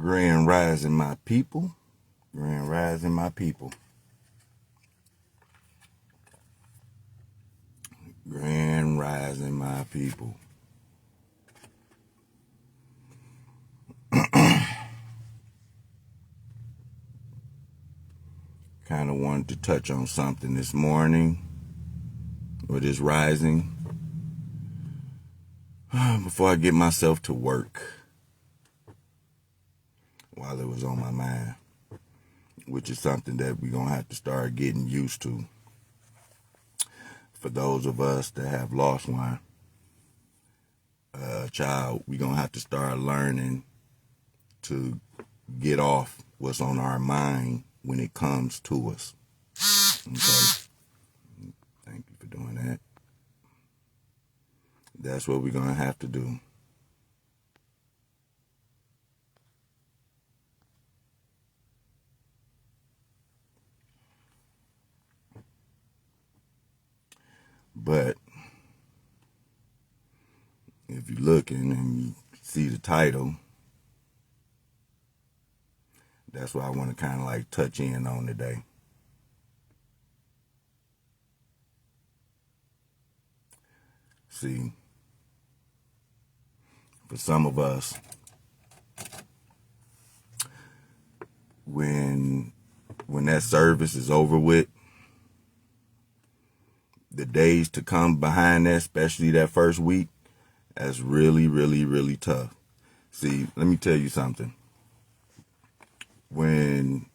Grand Rising, my people. Grand Rising, my people. Grand Rising, my people. Kind of wanted to touch on something this morning, or this rising, before I get myself to work, while it was on my mind, which is something that we're going to have to start getting used to. For those of us that have lost one, child, we're going to have to start learning to get off what's on our mind when it comes to us. Okay? Thank you for doing that. That's what we're going to have to do. But if you're looking and you see the title, that's what I want to kind of like touch in on today. See, for some of us, when that service is over with, the days to come behind that, especially that first week, that's really, really, really tough. See, let me tell you something. When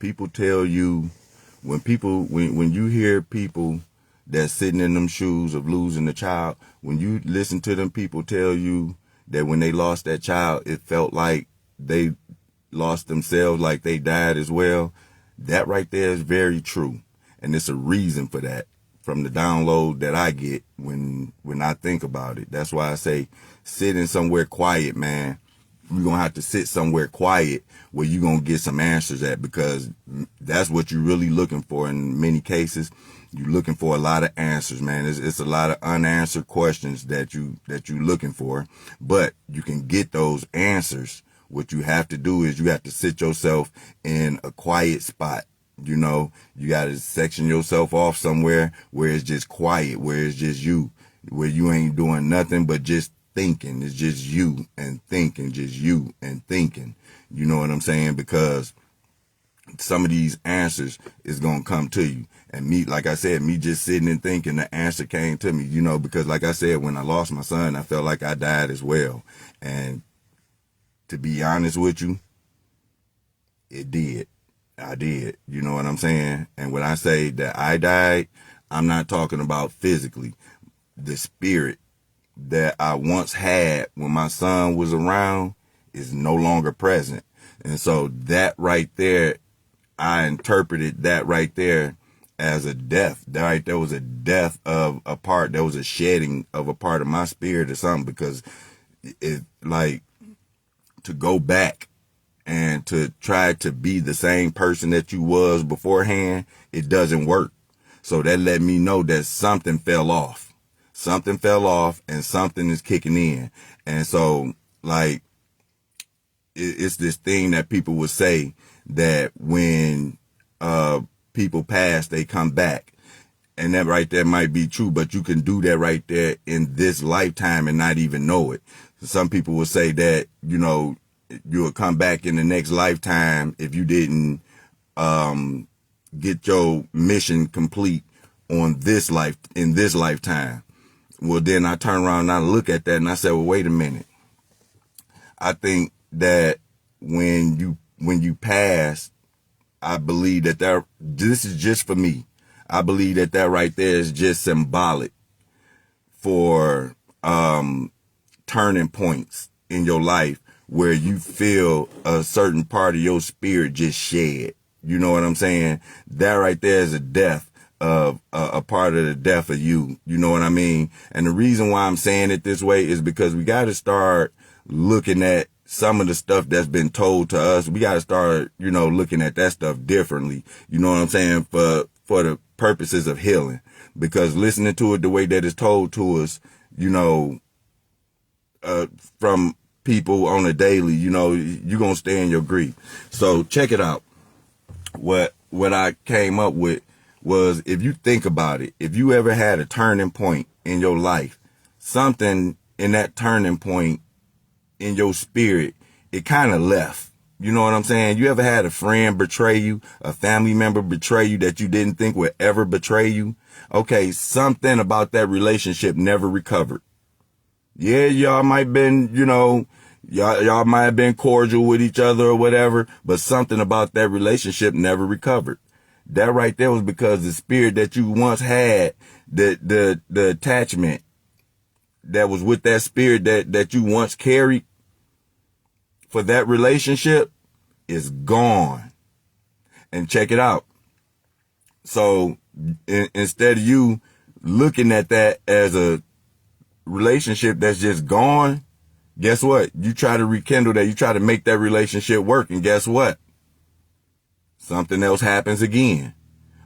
people tell you, when you hear people that's sitting in them shoes of losing a child, when you listen to them people tell you that when they lost that child, it felt like they lost themselves, like they died as well, that right there is very true. And it's a reason for that, from the download that I get when I think about it. That's why I say sitting somewhere quiet, man. You're going to have to sit somewhere quiet where you're going to get some answers at, because that's what you're really looking for in many cases. You're looking for a lot of answers, man. It's a lot of unanswered questions that you're looking for, but you can get those answers. What you have to do is you have to sit yourself in a quiet spot. You know, you got to section yourself off somewhere where it's just quiet, where it's just you, where you ain't doing nothing but just thinking. It's just you and thinking, just you and thinking. You know what I'm saying? Because some of these answers is going to come to you. And me, like I said, me just sitting and thinking, the answer came to me, you know, because like I said, when I lost my son, I felt like I died as well. And to be honest with you, it did. I did. You know what I'm saying? And when I say that I died, I'm not talking about physically. The spirit that I once had when my son was around is no longer present. And so that right there, I interpreted that right there as a death. That right there was a death of a part. There was a shedding of a part of my spirit or something, because it, like, to go back and to try to be the same person that you was beforehand, it doesn't work. So that let me know that something fell off. Something fell off and something is kicking in. And so, like, it's this thing that people would say that when people pass, they come back. And that right there might be true, but you can do that right there in this lifetime and not even know it. Some people will say that, you know, you will come back in the next lifetime if you didn't get your mission complete on this life, in this lifetime. Well, then I turn around and I look at that and I say, well, wait a minute. I think that when you pass, I believe that this is just for me. I believe that right there is just symbolic for turning points in your life where you feel a certain part of your spirit just shed. You know what I'm saying? That right there is a death of a part of the death of you. You know what I mean? And the reason why I'm saying it this way is because we got to start looking at some of the stuff that's been told to us. We got to start, you know, looking at that stuff differently. You know what I'm saying? For the purposes of healing, because listening to it the way that it's told to us, you know, from people on a daily, you're going to stay in your grief. So check it out. What I came up with was, if you think about it, if you ever had a turning point in your life, something in that turning point in your spirit, it kind of left. You know what I'm saying? You ever had a friend betray you, a family member betray you that you didn't think would ever betray you? Okay, something about that relationship never recovered. Yeah, y'all might been, y'all might have been cordial with each other or whatever, but something about that relationship never recovered. That right there was because the spirit that you once had, the attachment that was with that spirit that you once carried for that relationship is gone. And check it out. So instead of you looking at that as a relationship that's just gone, guess what? You try to rekindle that. You try to make that relationship work. And guess what? Something else happens again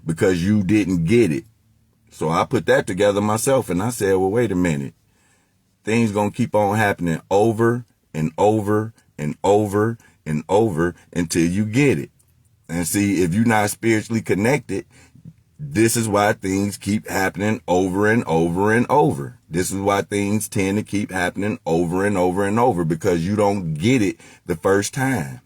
because you didn't get it. So I put that together myself and I said, well, wait a minute. Things going to keep on happening over and over and over and over until you get it. And see, if you're not spiritually connected, this is why things keep happening over and over and over. This is why things tend to keep happening over and over and over, because you don't get it the first time.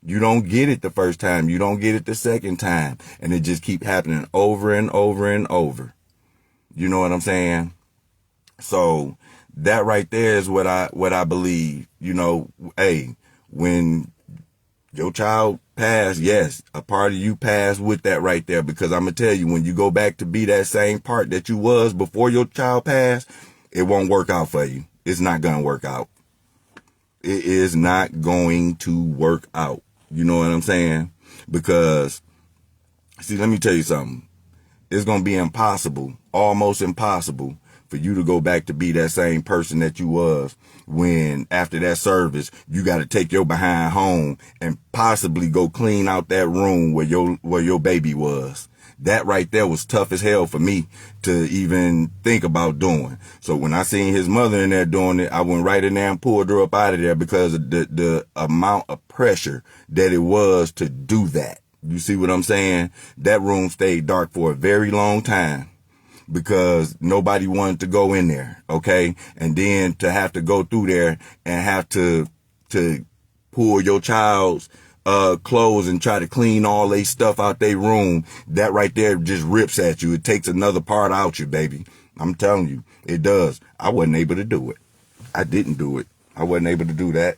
You don't get it the first time. You don't get it the second time. And it just keep happening over and over and over. You know what I'm saying? So that right there is what I believe. Hey, when your child passed, yes, a part of you passed with that right there, because I'm going to tell you, when you go back to be that same part that you was before your child passed, it won't work out for you. It's not going to work out. It is not going to work out. You know what I'm saying? Because, see, let me tell you something. It's going to be impossible, almost impossible, for you to go back to be that same person that you was when after that service, you got to take your behind home and possibly go clean out that room where your baby was. That right there was tough as hell for me to even think about doing. So when I seen his mother in there doing it, I went right in there and pulled her up out of there because of the amount of pressure that it was to do that. You see what I'm saying? That room stayed dark for a very long time because nobody wanted to go in there. Okay. And then to have to go through there and have to pull your child's clothes and try to clean all they stuff out their room, that right there just rips at you. It takes another part out you, baby. I'm telling you, it does. I wasn't able to do it. I didn't do it. I wasn't able to do that.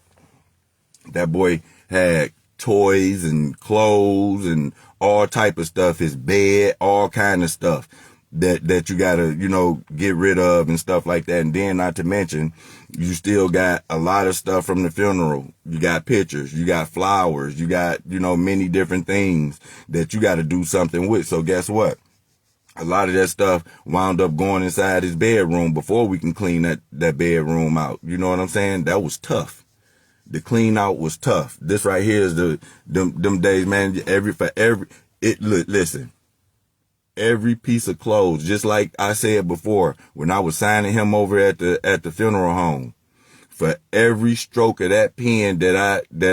That boy had toys and clothes and all type of stuff, his bed, all kind of stuff that you gotta, get rid of and stuff like that. And then not to mention, you still got a lot of stuff from the funeral. You got pictures, you got flowers, you got, many different things that you got to do something with. So guess what? A lot of that stuff wound up going inside his bedroom before we can clean that bedroom out. You know what I'm saying? That was tough. The clean out was tough. This right here is them days, man. Listen, every piece of clothes, just like I said before, when I was signing him over at the funeral home, for every stroke of that pen that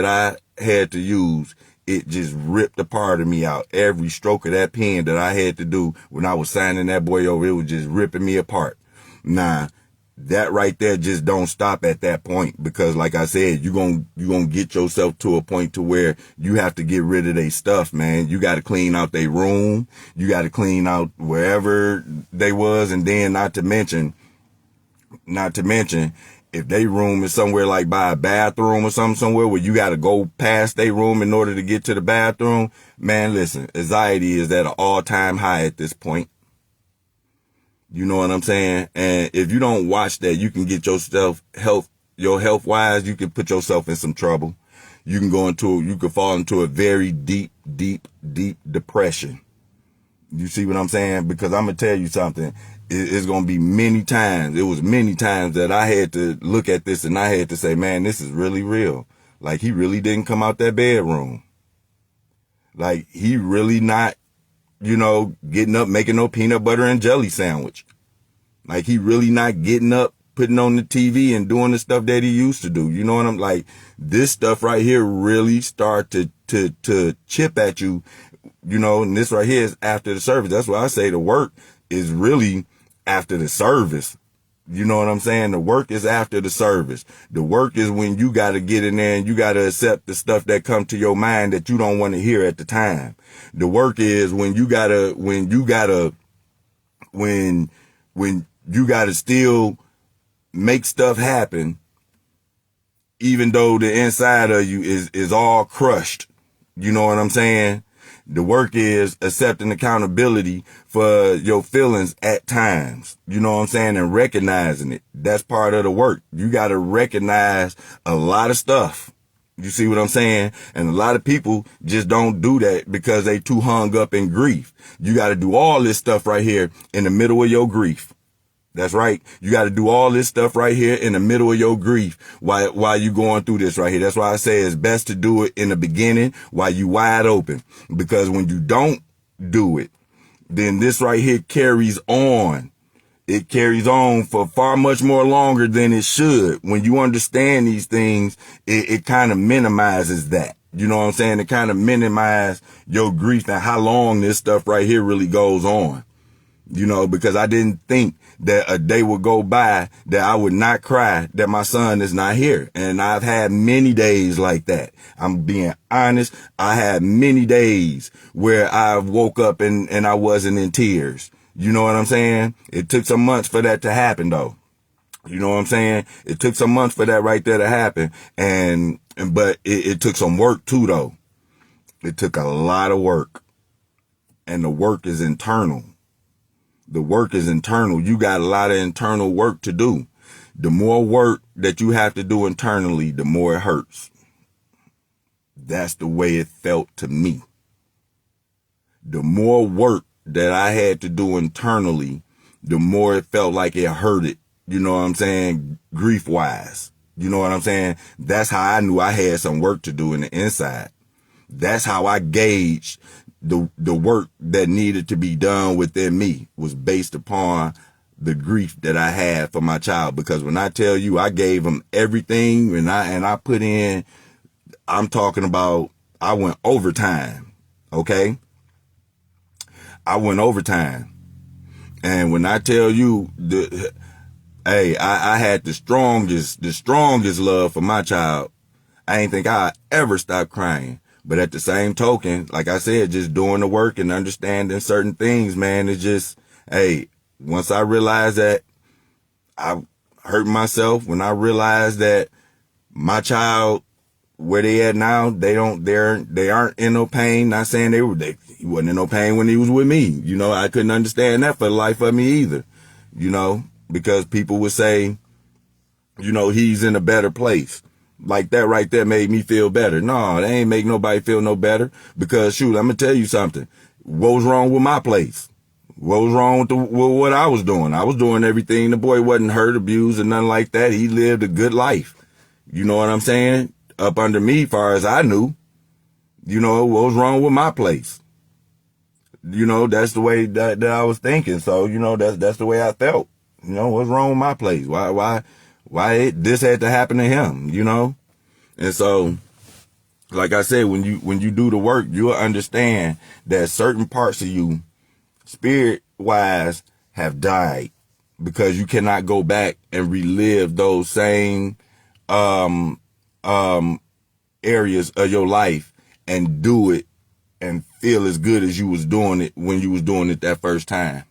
I had to use, it just ripped a part of me out. Every stroke of that pen that I had to do when I was signing that boy over, it was just ripping me apart. Nah, that right there just don't stop at that point, because like I said, you gonna get yourself to a point to where you have to get rid of their stuff, man. You got to clean out their room. You got to clean out wherever they was. And then not to mention, if they room is somewhere like by a bathroom or something, somewhere where you got to go past their room in order to get to the bathroom, man, listen, anxiety is at an all-time high at this point. You know what I'm saying? And if you don't watch that, you can get yourself health wise, you can put yourself in some trouble. You can fall into a very deep depression. You see what I'm saying? Because I'm going to tell you something. It's going to be many times. It was many times that I had to look at this and I had to say, man, this is really real. Like, he really didn't come out that bedroom. Like, he really not, getting up, making no peanut butter and jelly sandwich. Like, he really not getting up, putting on the TV and doing the stuff that he used to do. You know what I'm like? This stuff right here really start to chip at you, you know, and this right here is after the service. That's why I say the work is really after the service. You know what I'm saying? The work is after the service. The work is when you got to get in there and you got to accept the stuff that come to your mind that you don't want to hear at the time. The work is when you got to still make stuff happen, even though the inside of you is all crushed. You know what I'm saying? The work is accepting accountability for your feelings at times. You know what I'm saying? And recognizing it. That's part of the work. You got to recognize a lot of stuff. You see what I'm saying? And a lot of people just don't do that because they too hung up in grief. You got to do all this stuff right here in the middle of your grief. That's right. You got to do all this stuff right here in the middle of your grief while you going through this right here. That's why I say it's best to do it in the beginning while you wide open, because when you don't do it, then this right here carries on. It carries on for far much more longer than it should. When you understand these things, it kind of minimizes that. You know what I'm saying? It kind of minimizes your grief and how long this stuff right here really goes on. You know, because I didn't think that a day would go by that I would not cry that my son is not here. And I've had many days like that. I'm being honest. I had many days where I woke up and I wasn't in tears. You know what I'm saying? It took some months for that to happen, though. You know what I'm saying? It took some months for that right there to happen. But it took some work too, though. It took a lot of work, and the work is internal. The work is internal. You got a lot of internal work to do. The more work that you have to do internally, the more it hurts. That's the way it felt to me. The more work that I had to do internally, the more it felt like it hurted. You know what I'm saying? Grief wise. You know what I'm saying? That's how I knew I had some work to do in the inside. That's how I gauged the work that needed to be done within me, was based upon the grief that I had for my child. Because when I tell you I gave him everything and I put in, I'm talking about, I went overtime. Okay. I went overtime. And when I tell you I had the strongest love for my child. I ain't think I'd ever stop crying. But at the same token, like I said, just doing the work and understanding certain things, man, it's just, once I realized that I hurt myself, when I realized that my child, where they at now, they aren't in no pain. Not saying he wasn't in no pain when he was with me. You know, I couldn't understand that for the life of me either, you know, because people would say, you know, he's in a better place. Like that right there made me feel better. No, they ain't make nobody feel no better, because shoot, I'm gonna tell you something. What was wrong with my place? What was wrong with what I was doing? I was doing everything. The boy wasn't hurt, abused, or nothing like that. He lived a good life. You know what I'm saying? Up under me, far as I knew. You know, what was wrong with my place? You know, that's the way that I was thinking. So, you know, that's the way I felt. You know, what's wrong with my place? Why this had to happen to him, you know? And so, like I said, when you do the work, you'll understand that certain parts of you, spirit wise, have died, because you cannot go back and relive those same, areas of your life and do it and feel as good as you was doing it when you was doing it that first time.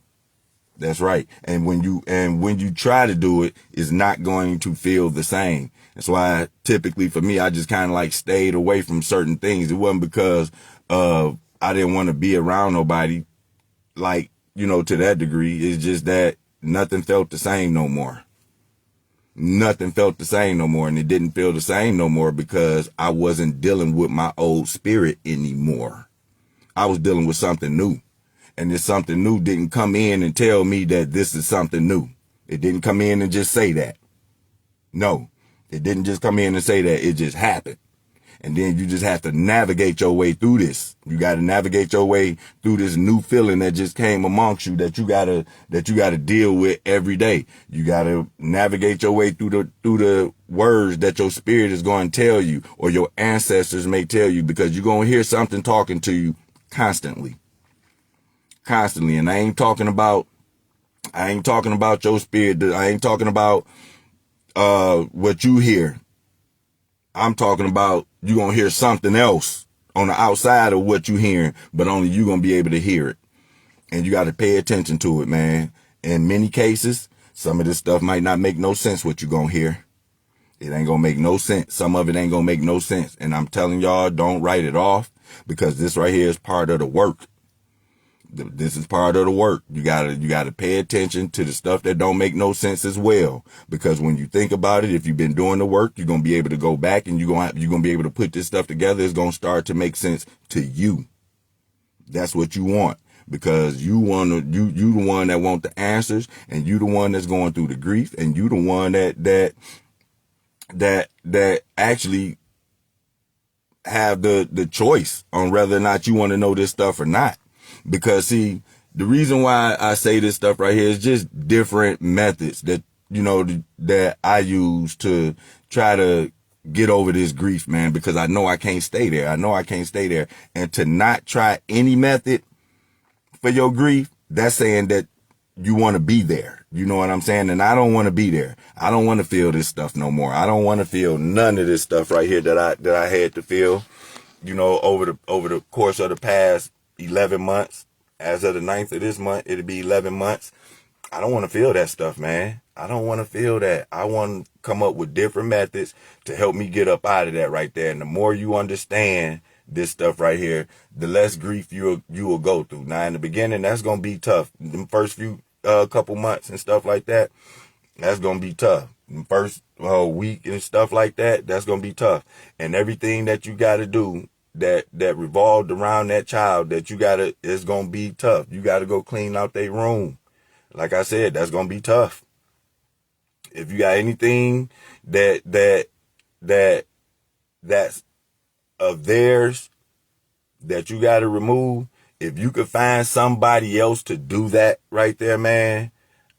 That's right. And when you try to do it, it's not going to feel the same. That's why typically for me, I just kind of like stayed away from certain things. It wasn't because I didn't want to be around nobody, like, you know, to that degree. It's just that nothing felt the same no more. Nothing felt the same no more. And it didn't feel the same no more because I wasn't dealing with my old spirit anymore. I was dealing with something new. And this something new didn't come in and tell me that this is something new. It didn't come in and just say that. No, it didn't just come in and say that. It just happened. And then you just have to navigate your way through this. You got to navigate your way through this new feeling that just came amongst you that you gotta deal with every day. You got to navigate your way through the words that your spirit is going to tell you, or your ancestors may tell you, because you're going to hear something talking to you constantly. And I ain't talking about your spirit. I ain't talking about what you hear. I'm talking about you gonna hear something else on the outside of what you hearing, but only you gonna be able to hear it. And you got to pay attention to it, man. In many cases, some of this stuff might not make no sense what you gonna hear. It ain't gonna make no sense. Some of it ain't gonna make no sense. And I'm telling y'all, don't write it off, because this right here is part of the work. This is part of the work. You gotta pay attention to the stuff that don't make no sense as well. Because when you think about it, if you've been doing the work, you're gonna be able to go back and you're gonna be able to put this stuff together. It's gonna start to make sense to you. That's what you want, because you the one that want the answers, and you the one that's going through the grief, and you the one that actually have the choice on whether or not you want to know this stuff or not. Because see, the reason why I say this stuff right here is just different methods that, that I use to try to get over this grief, man, because I know I can't stay there. And to not try any method for your grief, that's saying that you want to be there. You know what I'm saying? And I don't want to be there. I don't want to feel this stuff no more. I don't want to feel none of this stuff right here that I had to feel, over the course of the past 11 months. As of the 9th of this month, it'll be 11 months. I don't want to feel that stuff, man. I don't want to feel that. I want to come up with different methods to help me get up out of that right there. And the more you understand this stuff right here, the less grief you will go through. Now, in the beginning, that's going to be tough. The first few couple months and stuff like that, that's going to be tough. The first week and stuff like that, that's going to be tough. And everything that you got to do that revolved around that child it's going to be tough. You got to go clean out their room. Like I said, that's going to be tough. If you got anything that's of theirs that you got to remove, if you could find somebody else to do that right there, man,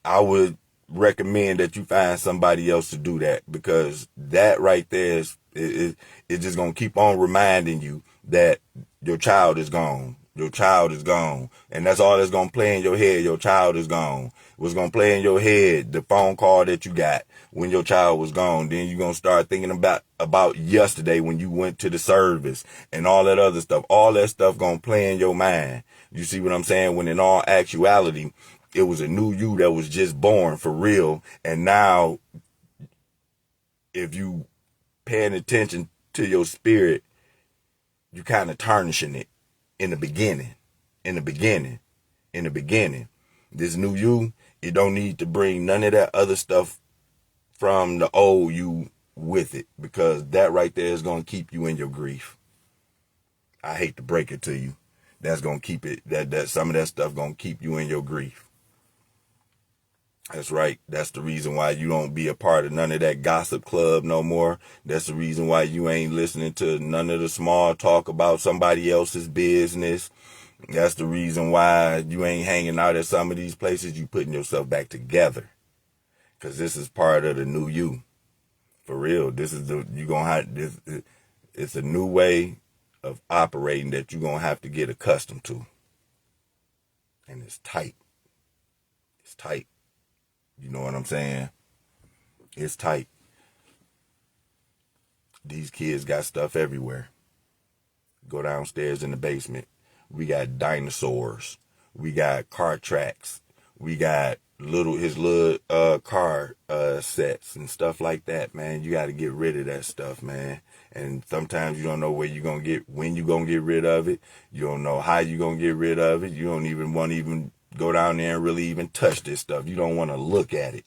I would recommend that you find somebody else to do that, because that right there is just going to keep on reminding you that your child is gone. Your child is gone. And that's all that's going to play in your head. Your child is gone. What's going to play in your head, the phone call that you got when your child was gone. Then you're going to start thinking about yesterday when you went to the service and all that other stuff. All that stuff going to play in your mind. You see what I'm saying? When in all actuality, it was a new you that was just born for real. And now, if you paying attention to your spirit, you kind of tarnishing it in the beginning. This new you, it don't need to bring none of that other stuff from the old you with it, because that right there is going to keep you in your grief. I hate to break it to you. That's going to keep it, that some of that stuff going to keep you in your grief. That's right. That's the reason why you don't be a part of none of that gossip club no more. That's the reason why you ain't listening to none of the small talk about somebody else's business. That's the reason why you ain't hanging out at some of these places. You putting yourself back together, because this is part of the new you. For real. This is it's a new way of operating that you're going to have to get accustomed to. And it's tight. It's tight. You know what I'm saying? It's tight. These kids got stuff everywhere. Go downstairs in the basement. We got dinosaurs. We got car tracks. We got his little car sets and stuff like that, man. You got to get rid of that stuff, man. And sometimes you don't know when you're going to get rid of it. You don't know how you're going to get rid of it. You don't even want to even go down there and really even touch this stuff. You don't want to look at it,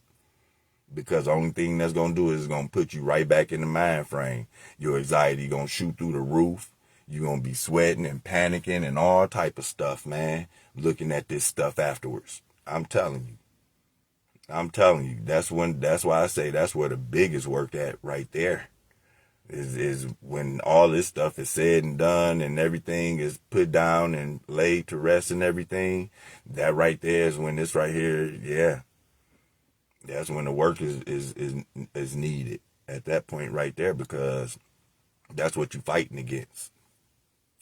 because the only thing that's going to do is going to put you right back in the mind frame. Your anxiety going to shoot through the roof. You're going to be sweating and panicking and all type of stuff, man, looking at this stuff afterwards. I'm telling you. That's why I say that's where the biggest work at right there. Is when all this stuff is said and done and everything is put down and laid to rest and everything. That right there is when this right here, yeah, that's when the work is needed at that point right there, because that's what you're fighting against.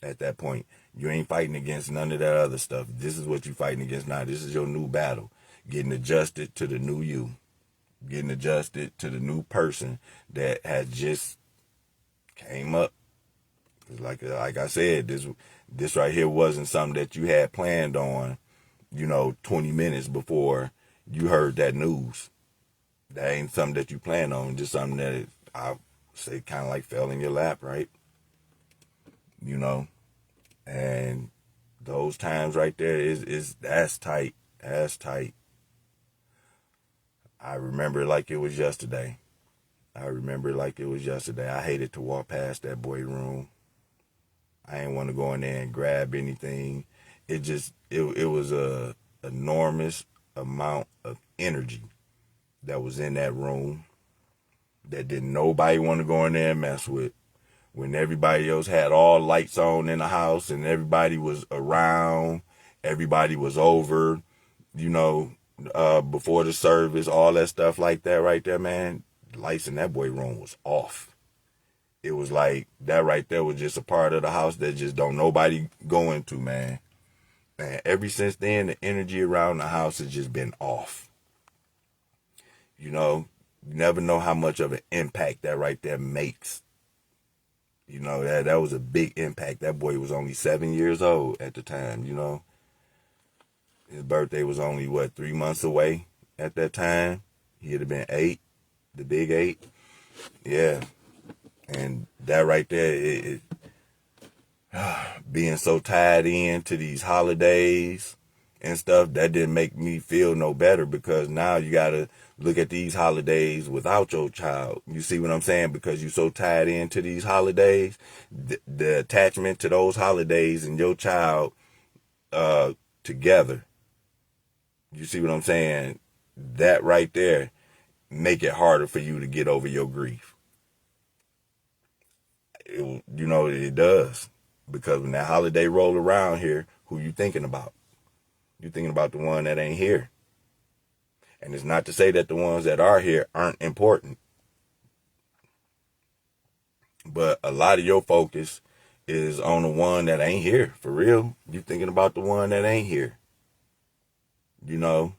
At that point, you ain't fighting against none of that other stuff. This is what you're fighting against now. This is your new battle. Getting adjusted to the new you. Getting adjusted to the new person that has just came up. Like I said, this right here wasn't something that you had planned on, 20 minutes before you heard that news. That ain't something that you planned on. Just something that I say kind of like fell in your lap, right? And those times right there is that's tight. That's tight. I remember it like it was yesterday. I hated to walk past that boy room. I ain't want to go in there and grab anything. It was a enormous amount of energy that was in that room that didn't nobody want to go in there and mess with. When everybody else had all lights on in the house and everybody was around, everybody was over, before the service, all that stuff like that right there, man, the lights in that boy room was off. It was like that right there was just a part of the house that just don't nobody go into, man. And ever since then, the energy around the house has just been off. You never know how much of an impact that right there makes. That was a big impact. That boy was only 7 years old at the time, His birthday was only, 3 months away at that time. He'd have been 8, the big 8. Yeah. And that right there, being so tied in to these holidays and stuff, that didn't make me feel no better, because now you got to look at these holidays without your child. You see what I'm saying? Because you're so tied into these holidays, the attachment to those holidays and your child together. You see what I'm saying? That right there make it harder for you to get over your grief. It does. Because when that holiday roll around here, who you thinking about? You thinking about the one that ain't here. And it's not to say that the ones that are here aren't important. But a lot of your focus is on the one that ain't here. For real. You thinking about the one that ain't here. And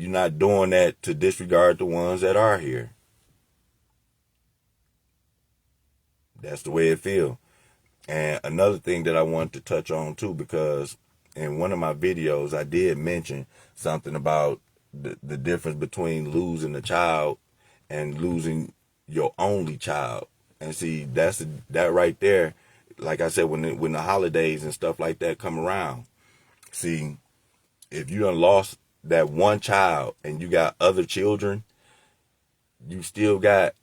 you're not doing that to disregard the ones that are here. That's the way it feels. And another thing that I wanted to touch on too, because in one of my videos, I did mention something about the difference between losing a child and losing your only child. And see, that right there, like I said, when the holidays and stuff like that come around, see, if you done lost that one child and you got other children, you still got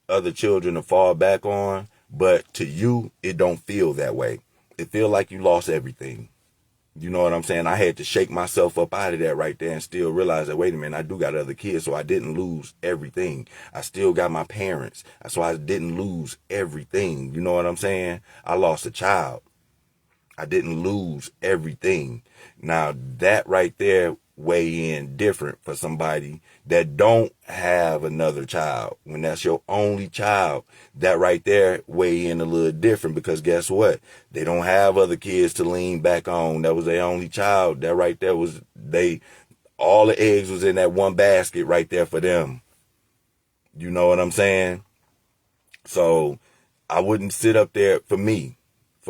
other children to fall back on, but to you, it don't feel that way. It feel like you lost everything. You know what I'm saying? I had to shake myself up out of that right there and still realize that, wait a minute, I do got other kids, so I didn't lose everything. I still got my parents, so I didn't lose everything. You know what I'm saying? I lost a child. I didn't lose everything. Now, that right there weigh in different for somebody that don't have another child. When that's your only child, that right there weigh in a little different, because guess what? They don't have other kids to lean back on. That was their only child. That right there was all the eggs was in that one basket right there for them. You know what I'm saying? So I wouldn't sit up there, for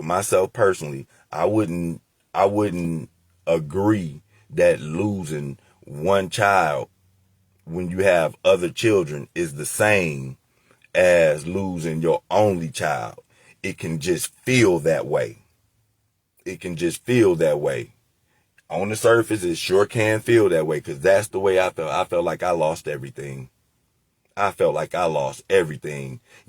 myself personally, I wouldn't agree that losing one child when you have other children is the same as losing your only child. It can just feel that way. On the surface, it sure can feel that way, because that's the way I felt. I felt like I lost everything.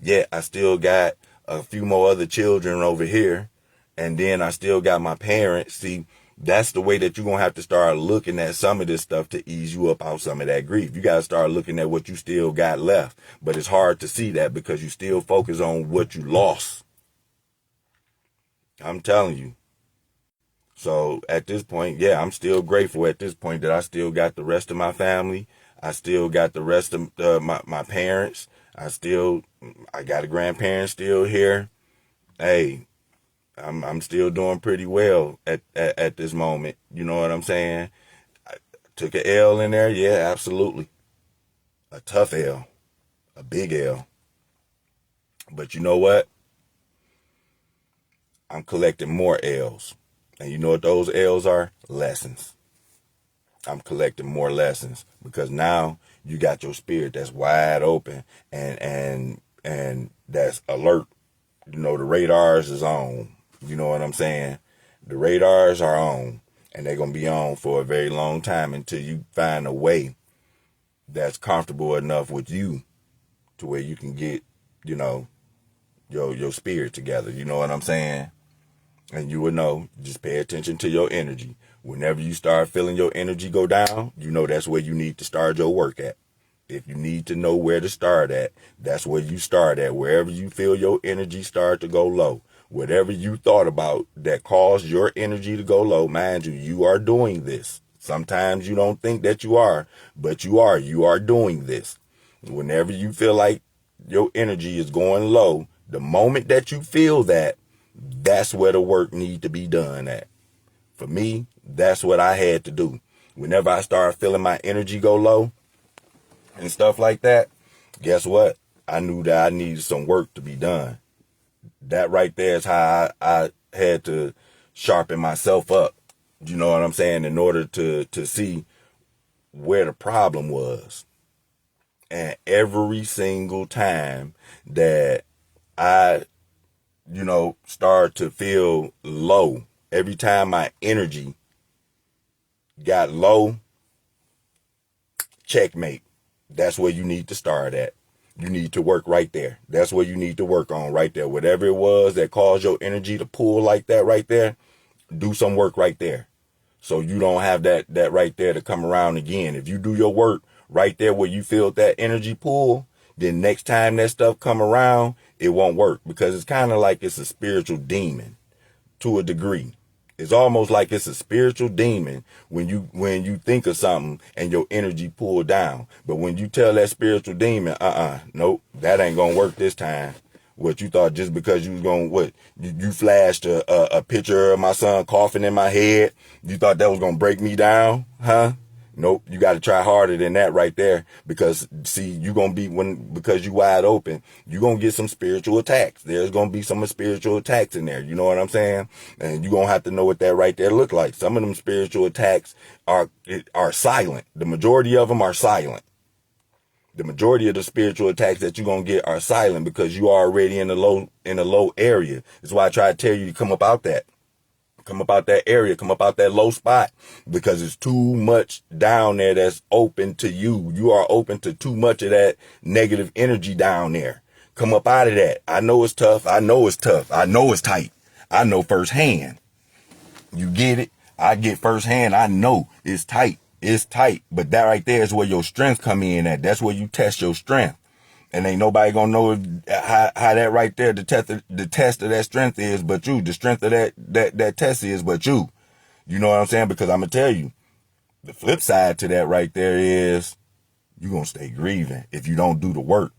Yet I still got a few more other children over here. And then I still got my parents. See, That's the way that you're going to have to start looking at some of this stuff to ease you up out some of that grief. You got to start looking at what you still got left. But it's hard to see that because you still focus on what you lost. I'm telling you. So at this point, yeah, I'm still grateful at this point that I still got the rest of my family. I still got the rest of my parents. I got a grandparent still here. Hey, I'm still doing pretty well at this moment. You know what I'm saying? I took an L in there. Yeah, absolutely. A tough L. A big L. But you know what? I'm collecting more L's. And you know what those L's are? Lessons. I'm collecting more lessons because now you got your spirit that's wide open and that's alert. You know, the radars is on. You know what I'm saying? The radars are on, and they're going to be on for a very long time until you find a way that's comfortable enough with you to where you can get, you know, your spirit together. You know what I'm saying? And you will know, just pay attention to your energy. Whenever you start feeling your energy go down, you know that's where you need to start your work at. If you need to know where to start at, that's where you start at. Wherever you feel your energy start to go low. Whatever you thought about that caused your energy to go low, mind you, you are doing this. Sometimes you don't think that you are, but you are. You are doing this. Whenever you feel like your energy is going low, the moment that you feel that, that's where the work need to be done at. For me, that's what I had to do. Whenever I started feeling my energy go low and stuff like that, guess what? I knew that I needed some work to be done. That right there is how I had to sharpen myself up. You know what I'm saying? In order to see where the problem was. And every single time that I start to feel low, every time my energy got low, checkmate. That's where you need to start at. You need to work right there. That's where you need to work on right there. Whatever it was that caused your energy to pull like that right there, do some work right there. So you don't have that right there to come around again. If you do your work right there where you feel that energy pull, then next time that stuff come around, it won't work because it's kind of like it's a spiritual demon to a degree. It's almost like it's a spiritual demon when you think of something and your energy pull down. But when you tell that spiritual demon, nope, that ain't gonna work this time. What you thought just because you was gonna you flashed a picture of my son coughing in my head, you thought that was gonna break me down, huh? Nope, you got to try harder than that right there because see, you going to be because you wide open, you going to get some spiritual attacks. There's going to be some spiritual attacks in there. You know what I'm saying? And you going to have to know what that right there look like. Some of them spiritual attacks are silent. The majority of them are silent. The majority of the spiritual attacks that you're going to get are silent because you are already in a low area. That's why I try to tell you to come up out that area, come up out that low spot because it's too much down there that's open to you. You are open to too much of that negative energy down there. Come up out of that. I know it's tough. I know it's tough. I know it's tight. I know firsthand. You get it? I get firsthand. I know it's tight. It's tight. But that right there is where your strength come in at. That's where you test your strength. And ain't nobody gonna know how that right there, the test of that strength is but you. The strength of that test is but you. You know what I'm saying? Because I'm gonna tell you, the flip side to that right there is you're gonna stay grieving if you don't do the work.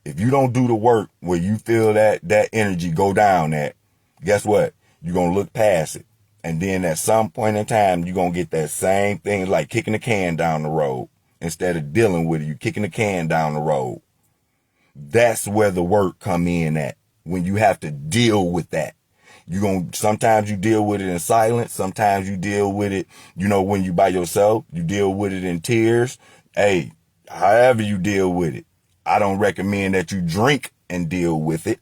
If you don't do the work where you feel that energy go down at, guess what? You're gonna look past it. And then at some point in time, you're gonna get that same thing like kicking the can down the road. Instead of dealing with it, you kicking the can down the road. That's where the work come in at, when you have to deal with that. Sometimes you deal with it in silence. Sometimes you deal with it, when you by yourself, you deal with it in tears. Hey, however you deal with it, I don't recommend that you drink and deal with it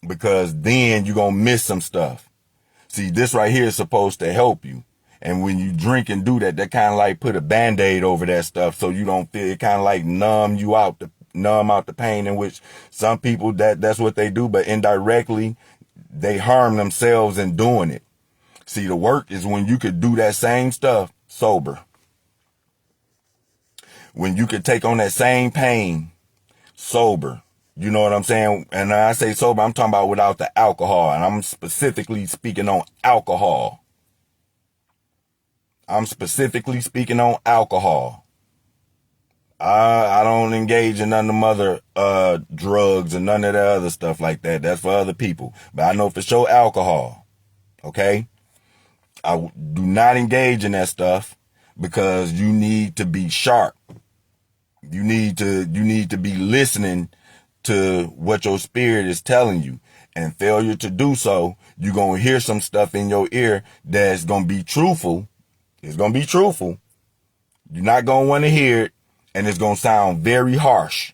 because then you're going to miss some stuff. See, this right here is supposed to help you. And when you drink and do that, that kind of like put a Band-Aid over that stuff so you don't feel it, kind of like numb out the pain, in which some people that's what they do, but indirectly they harm themselves in doing it. See, the work is when you could do that same stuff sober. When you could take on that same pain sober. You know what I'm saying? And when I say sober, I'm talking about without the alcohol. And I'm specifically speaking on alcohol. I'm specifically speaking on alcohol. I don't engage in none of them other drugs and none of that other stuff like that. That's for other people. But I know for sure alcohol. Okay? I do not engage in that stuff because you need to be sharp. You need to be listening to what your spirit is telling you. And failure to do so, you're going to hear some stuff in your ear that's going to be truthful. It's going to be truthful. You're not going to want to hear it. And it's going to sound very harsh.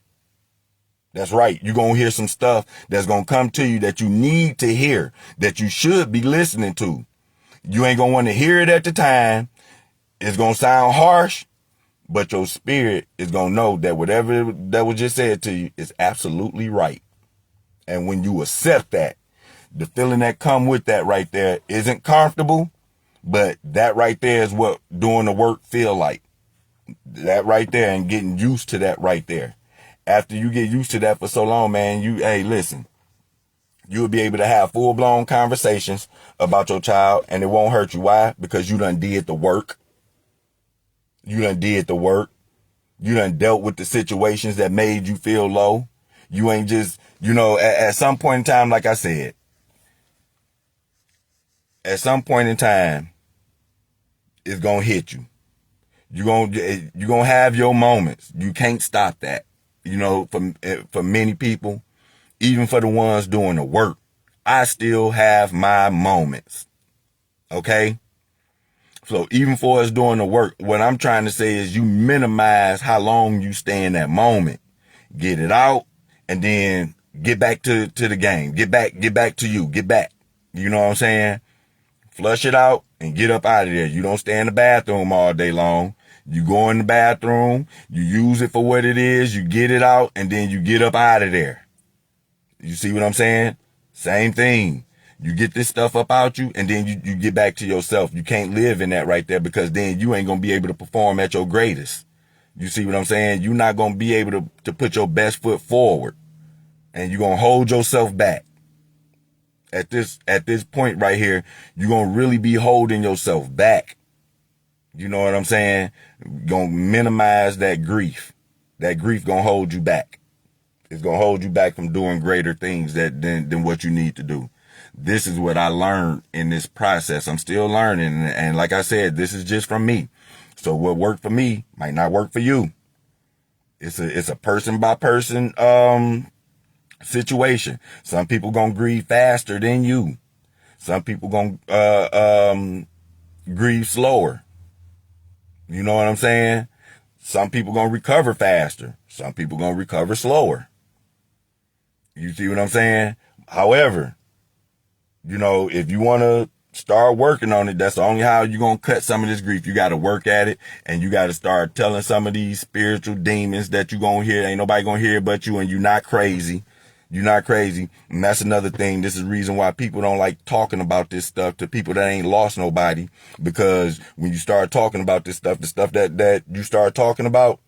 That's right. You're going to hear some stuff that's going to come to you that you need to hear, that you should be listening to. You ain't going to want to hear it at the time. It's going to sound harsh, but your spirit is going to know that whatever that was just said to you is absolutely right. And when you accept that, the feeling that come with that right there isn't comfortable, but that right there is what doing the work feel like. That right there, and getting used to that right there. After you get used to that for so long, man, hey, listen, you'll be able to have full-blown conversations about your child, and it won't hurt you. Why? Because you done did the work. You done did the work. You done dealt with the situations that made you feel low. You ain't just, at some point in time, like I said, at some point in time, it's going to hit you. You're going to have your moments. You can't stop that. For many people, even for the ones doing the work, I still have my moments. Okay? So even for us doing the work, what I'm trying to say is you minimize how long you stay in that moment. Get it out and then get back to the game. Get back to you. Get back. You know what I'm saying? Flush it out and get up out of there. You don't stay in the bathroom all day long. You go in the bathroom, you use it for what it is, you get it out, and then you get up out of there. You see what I'm saying? Same thing. You get this stuff up out you, and then you get back to yourself. You can't live in that right there because then you ain't going to be able to perform at your greatest. You see what I'm saying? You're not going to be able to put your best foot forward, and you're going to hold yourself back. At this point right here, you're going to really be holding yourself back. You know what I'm saying? Gonna minimize that grief. That grief gonna hold you back. It's gonna hold you back from doing greater things than what you need to do. This is what I learned in this process. I'm still learning. And like I said, this is just from me. So what worked for me might not work for you. It's a person by person, situation. Some people gonna grieve faster than you. Some people gonna, grieve slower. You know what I'm saying? Some people gonna recover faster. Some people gonna recover slower. You see what I'm saying? However, if you want to start working on it, that's the only how you're gonna cut some of this grief. You got to work at it, and you got to start telling some of these spiritual demons that you gonna hear. Ain't nobody gonna hear but you, and you're not crazy. You're not crazy. And that's another thing. This is the reason why people don't like talking about this stuff to people that ain't lost nobody. Because when you start talking about this stuff, the stuff that you start talking about,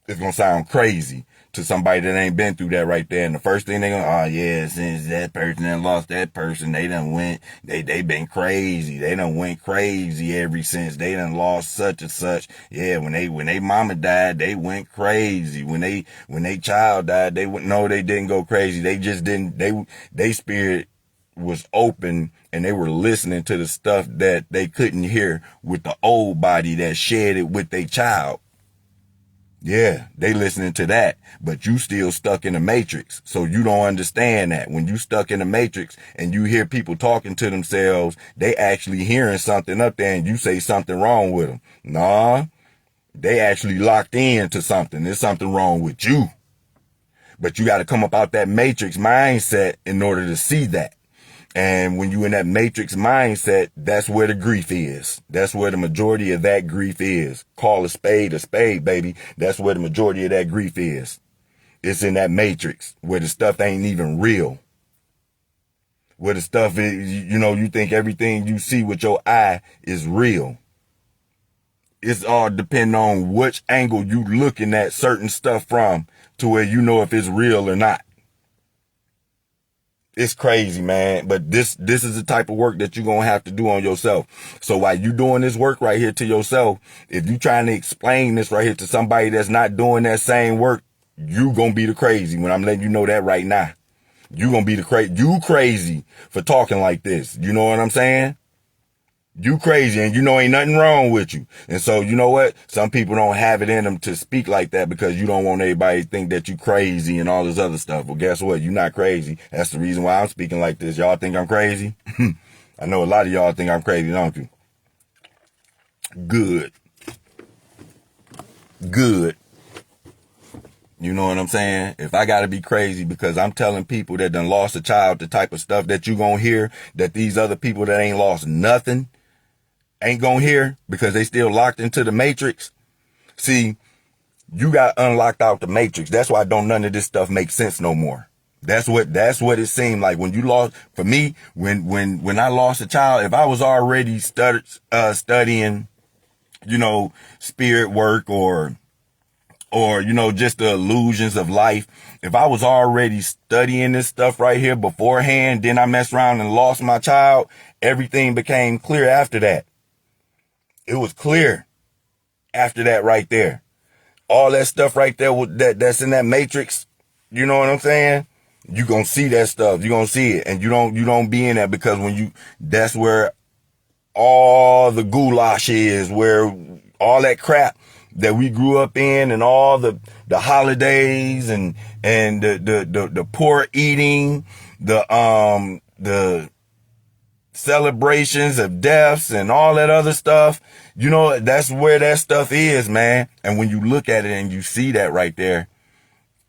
it's going to sound crazy to somebody that ain't been through that right there. And the first thing they're going to, oh yeah, since that person that lost that person, they been crazy. They done went crazy ever since. They done lost such and such. Yeah, when they mama died, they went crazy. When they child died, they didn't go crazy. They just didn't, they spirit was open and they were listening to the stuff that they couldn't hear with the old body that shared it with their child. Yeah, they listening to that, but you still stuck in the matrix. So you don't understand that. When you stuck in the matrix and you hear people talking to themselves, they actually hearing something up there and you say something wrong with them. Nah, they actually locked in to something. There's something wrong with you. But you got to come up out that matrix mindset in order to see that. And when you in that matrix mindset, that's where the grief is. That's where the majority of that grief is. Call a spade, baby. That's where the majority of that grief is. It's in that matrix where the stuff ain't even real. where the stuff is, you think everything you see with your eye is real. It's all depending on which angle you looking at certain stuff from to where you know if it's real or not. It's crazy, man. But this is the type of work that you're going to have to do on yourself. So while you doing this work right here to yourself, if you trying to explain this right here to somebody that's not doing that same work, you going to be the crazy when I'm letting you know that right now. You going to be you crazy for talking like this. You know what I'm saying? You crazy and ain't nothing wrong with you. And so you know what? Some people don't have it in them to speak like that because you don't want everybody to think that you crazy and all this other stuff. Well, guess what? You're not crazy. That's the reason why I'm speaking like this. Y'all think I'm crazy? I know a lot of y'all think I'm crazy, don't you? Good. You know what I'm saying? If I gotta be crazy because I'm telling people that done lost a child the type of stuff that you gonna hear that these other people that ain't lost nothing ain't gonna hear because they still locked into the matrix. See, you got unlocked out the matrix. That's why don't none of this stuff make sense no more. That's what it seemed like when you lost. For me, when I lost a child, if I was already studying, spirit work or just the illusions of life. If I was already studying this stuff right here beforehand, then I messed around and lost my child, everything became clear after that. It was clear after that right there. All that stuff right there that's in that matrix, you know what I'm saying? You gonna see that stuff. You gonna see it. And you don't be in that because that's where all the goulash is, where all that crap that we grew up in and all the holidays and the poor eating, the celebrations of deaths and all that other stuff, that's where that stuff is, man. And when you look at it and you see that right there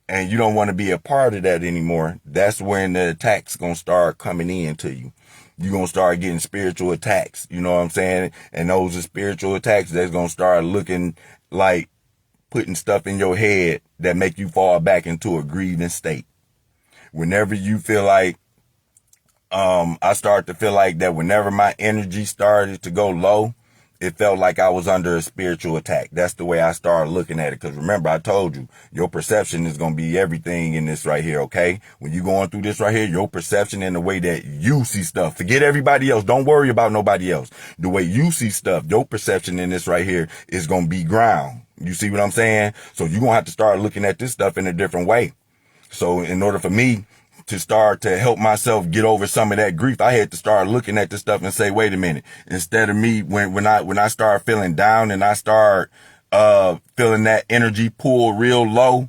and you don't want to be a part of that anymore, that's when the attacks gonna start coming in to you. You're going to start getting spiritual attacks, you know what I'm saying? And those are spiritual attacks that's going to start looking like putting stuff in your head that make you fall back into a grieving state. Whenever you feel like, I start to feel like that whenever my energy started to go low, it felt like I was under a spiritual attack. That's the way I started looking at it. Because remember, I told you, your perception is going to be everything in this right here, okay? When you're going through this right here, your perception and the way that you see stuff. Forget everybody else. Don't worry about nobody else. The way you see stuff, your perception in this right here is going to be ground. You see what I'm saying? So you're going to have to start looking at this stuff in a different way. So in order for me to start to help myself get over some of that grief, I had to start looking at this stuff and say, wait a minute, instead of me, when I start feeling down and I start, feeling that energy pull real low,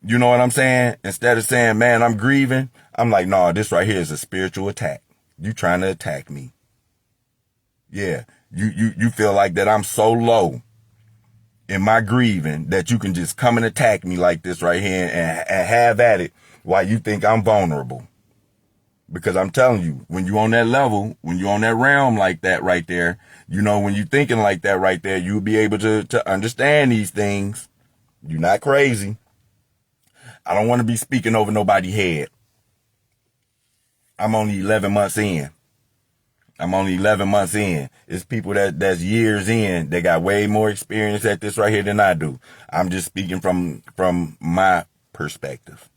you know what I'm saying? Instead of saying, man, I'm grieving, I'm like, no, this right here is a spiritual attack. You trying to attack me. Yeah. You feel like that I'm so low in my grieving that you can just come and attack me like this right here and have at it while you think I'm vulnerable. Because I'm telling you, when you on that level, when you on that realm like that right there, when you thinking like that right there, you'll be able to understand these things. You're not crazy. I don't want to be speaking over nobody's head. I'm only 11 months in. It's people that's years in. They got way more experience at this right here than I do. I'm just speaking from my perspective.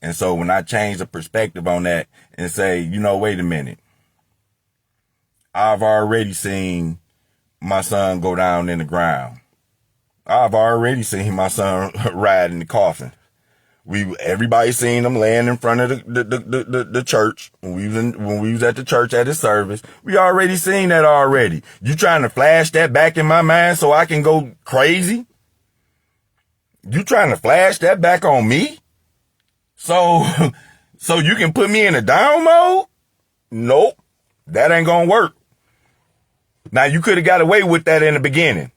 And so when I change the perspective on that and say, wait a minute, I've already seen my son go down in the ground. I've already seen my son ride in the coffin. Everybody seen him laying in front of the church when we was at the church at his service. We already seen that already. You trying to flash that back in my mind so I can go crazy? You trying to flash that back on me? So you can put me in a down mode? Nope. That ain't gonna work. Now you could have got away with that in the beginning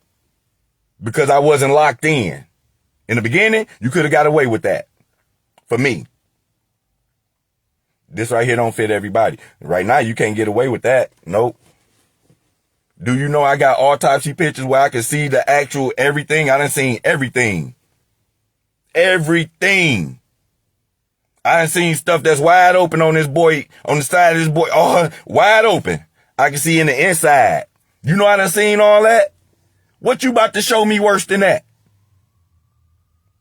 because I wasn't locked in. In the beginning, you could have got away with that. For me. This right here don't fit everybody. Right now, you can't get away with that. Nope. Do you know I got autopsy pictures where I can see the actual everything? I done seen everything. Everything. I done seen stuff that's wide open on this boy, on the side of this boy, oh, wide open. I can see in the inside. You know I done seen all that? What you about to show me worse than that?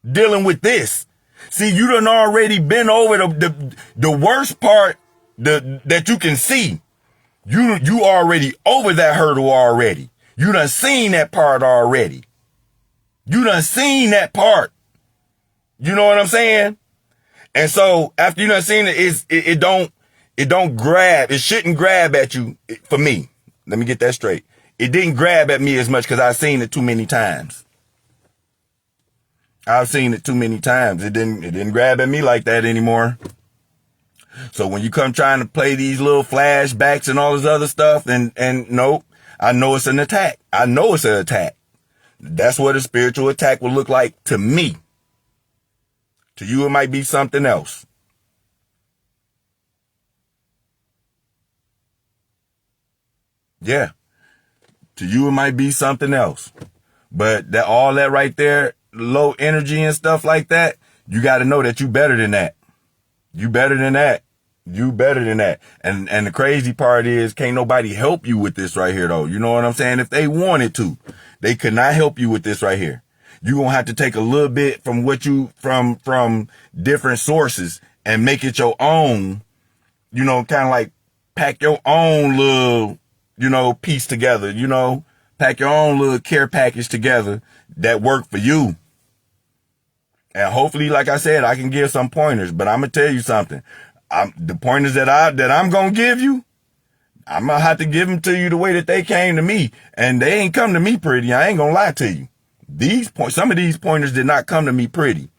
Dealing with this. See, you done already been over the worst part that you can see. You already over that hurdle already. You done seen that part already. You done seen that part. You know what I'm saying? And so after you done seen it, it don't grab. It shouldn't grab at you. For me, let me get that straight. It didn't grab at me as much because I've seen it too many times. I've seen it too many times. It didn't grab at me like that anymore. So when you come trying to play these little flashbacks and all this other stuff, and nope, I know it's an attack. I know it's an attack. That's what a spiritual attack will look like to me. To you, it might be something else. Yeah. To you, it might be something else. But that all that right there, low energy and stuff like that, you got to know that you better than that. You better than that. You better than that. And the crazy part is, can't nobody help you with this right here, though. You know what I'm saying? If they wanted to, they could not help you with this right here. You're going to have to take a little bit from what you, from different sources and make it your own, you know, kind of like pack your own little, you know, piece together, you know, pack your own little care package together that work for you. And hopefully, like I said, I can give some pointers, but I'm going to tell you something. The pointers that I'm going to give you, I'm going to have to give them to you the way that they came to me. And they ain't come to me pretty. I ain't going to lie to you. Some of these pointers did not come to me pretty.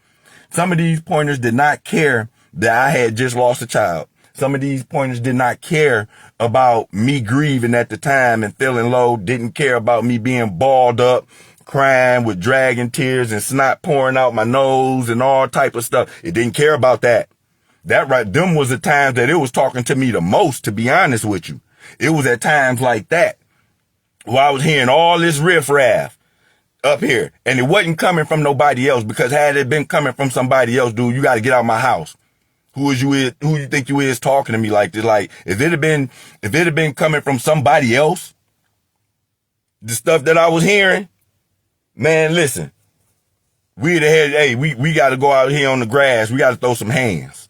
Some of these pointers did not care that I had just lost a child. Some of these pointers did not care about me grieving at the time and feeling low, didn't care about me being balled up, crying with dragging tears and snot pouring out my nose and all type of stuff. It didn't care about that. Them was the times that it was talking to me the most, to be honest with you. It was at times like that where I was hearing all this riffraff up here, and it wasn't coming from nobody else, because had it been coming from somebody else, dude, you got to get out of my house. Who you think you is talking to me like this? Like, if it had been coming from somebody else, the stuff that I was hearing, man, listen, we got to go out here on the grass. We got to throw some hands.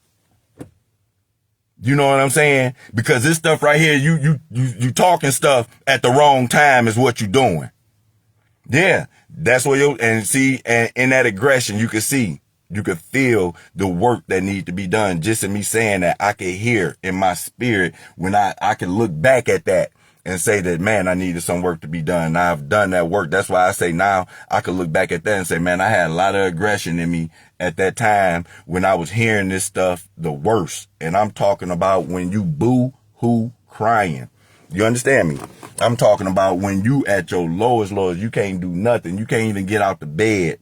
You know what I'm saying? Because this stuff right here, you talking stuff at the wrong time is what you doing. Yeah, that's what and in that aggression, you could feel the work that needs to be done. Just in me saying that, I could hear in my spirit when I can look back at that and say that, man, I needed some work to be done. Now I've done that work. That's why I say now I could look back at that and say, man, I had a lot of aggression in me at that time when I was hearing this stuff the worst. And I'm talking about when you boo-hoo crying. You understand me? I'm talking about when you at your lowest, you can't do nothing. You can't even get out the bed.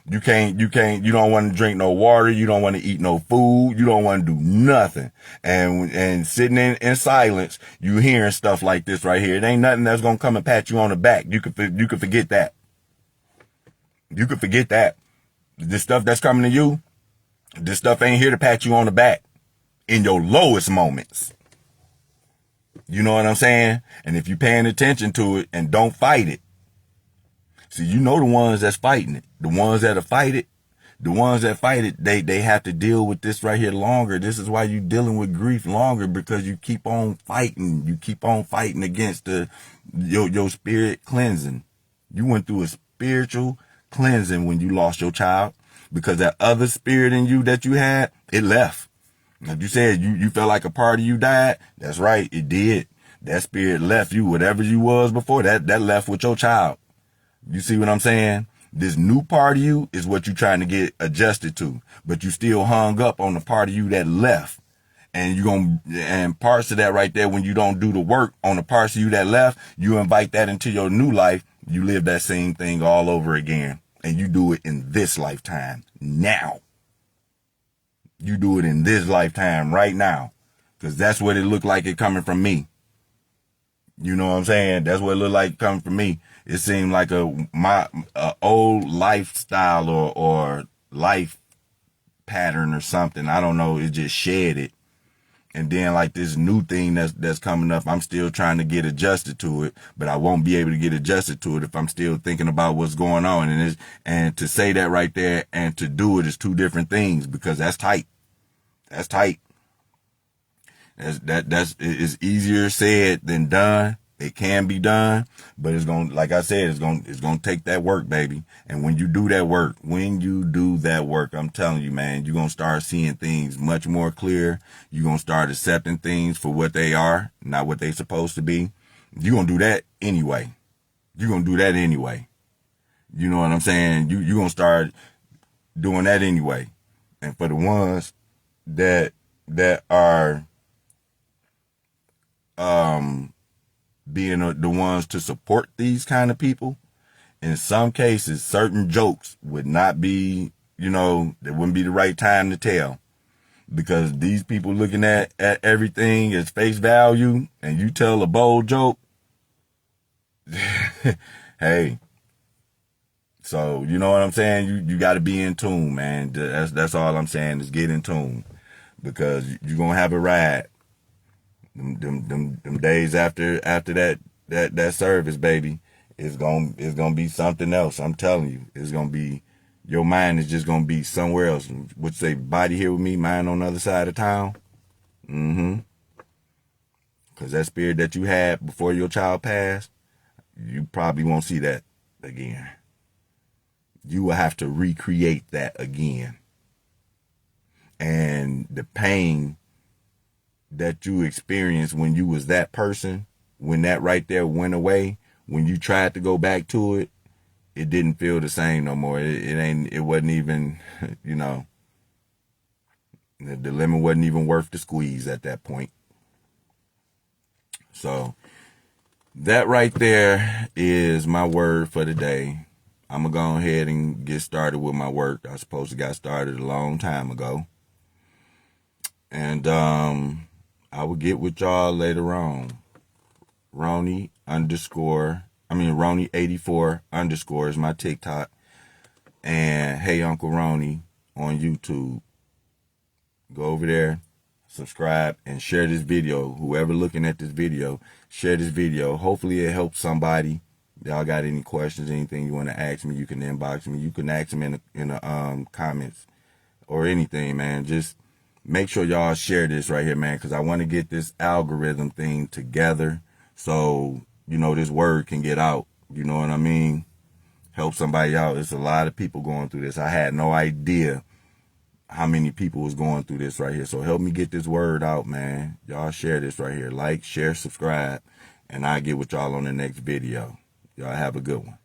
You don't want to drink no water. You don't want to eat no food. You don't want to do nothing. And sitting in silence, you hearing stuff like this right here. It ain't nothing that's going to come and pat you on the back. You could forget that. You could forget that. This stuff that's coming to you, this stuff ain't here to pat you on the back in your lowest moments. You know what I'm saying? And if you're paying attention to it and don't fight it, see, you know the ones that's fighting it. The ones that fight it, they have to deal with this right here longer. This is why you're dealing with grief longer, because you keep on fighting. You keep on fighting against your spirit cleansing. You went through a spiritual cleansing when you lost your child, because that other spirit in you that you had, it left. Like you said, you felt like a part of you died. That's right, it did. That spirit left you. Whatever you was before, that left with your child. You see what I'm saying? This new part of you is what you're trying to get adjusted to, but you still hung up on the part of you that left. And parts of that right there, when you don't do the work on the parts of you that left, you invite that into your new life. You live that same thing all over again, and you do it in this lifetime now. You do it in this lifetime right now, because that's what it looked like it coming from me. You know what I'm saying? That's what it looked like coming from me. It seemed like my old lifestyle or life pattern or something. I don't know. It just shed it. And then like this new thing that's coming up, I'm still trying to get adjusted to it, but I won't be able to get adjusted to it if I'm still thinking about what's going on. And to say that right there and to do it is two different things, because that's tight. That's tight. It's easier said than done. It can be done, but it's going, like I said, it's going to take that work, baby. And when you do that work, I'm telling you, man, you're going to start seeing things much more clear. You're going to start accepting things for what they are, not what they're supposed to be. You're going to do that anyway. You know what I'm saying? You're going to start doing that anyway. And for the ones that are, being the ones to support these kind of people, in some cases, certain jokes would not be, it wouldn't be the right time to tell, because these people looking at everything as face value, and you tell a bold joke, hey, so you know what I'm saying? You got to be in tune, man. That's all I'm saying, is get in tune, because you're going to have a ride. Them days after that service, baby, it's gonna be something else. I'm telling you, it's gonna be, your mind is just gonna be somewhere else. Would say, body here with me, mind on the other side of town. Cause that spirit that you had before your child passed, you probably won't see that again. You will have to recreate that again. And the pain that you experienced when you was that person, when that right there went away, when you tried to go back to it, it didn't feel the same no more. It wasn't even, the lemon wasn't even worth the squeeze at that point. So that right there is my word for the day. I'm going to go ahead and get started with my work. I supposed to got started a long time ago. And, I will get with y'all later on. Ronnie84_ is my TikTok. And Hey Uncle Ronnie on YouTube. Go over there, subscribe, and share this video. Whoever looking at this video, share this video. Hopefully it helps somebody. Y'all got any questions, anything you want to ask me, you can inbox me. You can ask them in the comments or anything, man. Just make sure y'all share this right here, man, because I want to get this algorithm thing together so, this word can get out. You know what I mean? Help somebody out. There's a lot of people going through this. I had no idea how many people was going through this right here. So help me get this word out, man. Y'all share this right here. Like, share, subscribe, and I'll get with y'all on the next video. Y'all have a good one.